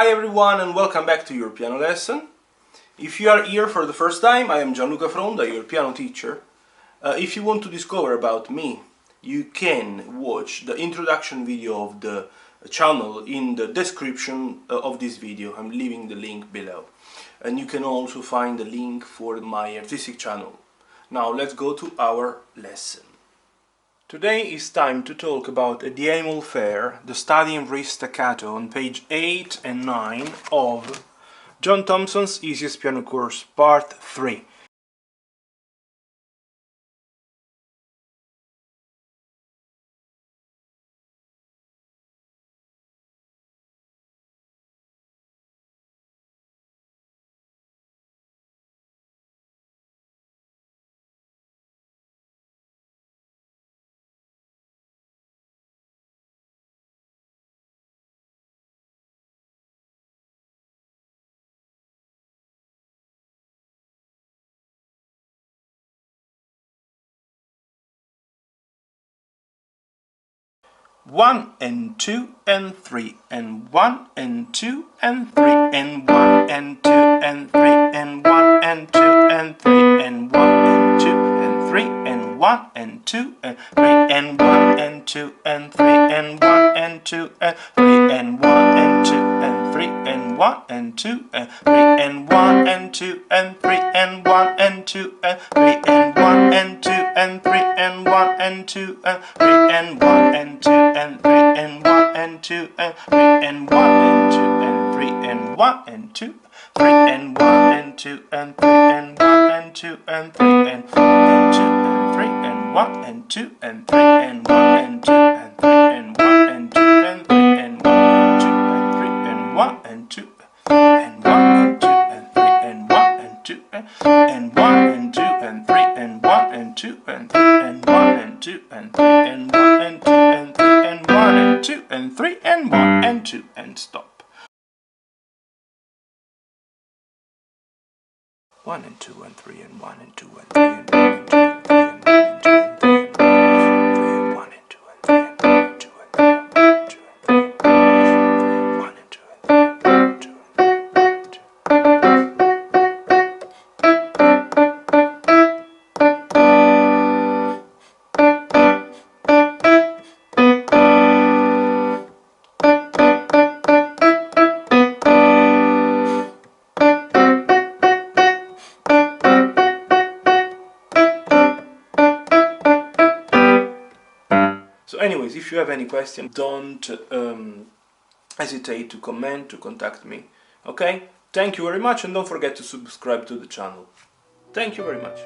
Hi everyone and welcome back to your piano lesson. If you are here for the first time, I am Gianluca, your piano teacher. If you want to discover about me, you can watch the introduction video of the channel in the description of this video. I'm leaving the link below. And you can also find the link for my artistic channel. Now let's go to our lesson. Today is time to talk about the annual fair, the study in Wrist Staccato on page 8 and 9 of John Thompson's Easiest Piano Course, Part 3. One and two and three and one and two and three and one and two and three and one and two and three and one and two and three and one and two and three and one and two and three and one and two and three and one and two and three and one and two and three and one and two and three and one and two and three and one and two and three and one and two and three and one and two and three and one and two and three and one and two and three and one and two, three and one and two and three and one and two and three and two and three and one and two and three and one and two and three and one and two and three and one and two and three and one and two and one and two and three and one and two and three and one and two and three and one and two and three and one and two and three and one and two and stop. 1 and 2 and 3 and 1 and 2 and 3 and 1 and 2 and 3 and 1 and 2 and 3 and 1 and 2 and 3 and 1 and 2 and 3 and 1 and 2 and 3 and 1 and 2 and 3 and 1 and 2 and 3 and 1 and 2 and 2. So anyways, if you have any question, don't hesitate to comment, to contact me. Okay? Thank you very much and don't forget to subscribe to the channel. Thank you very much.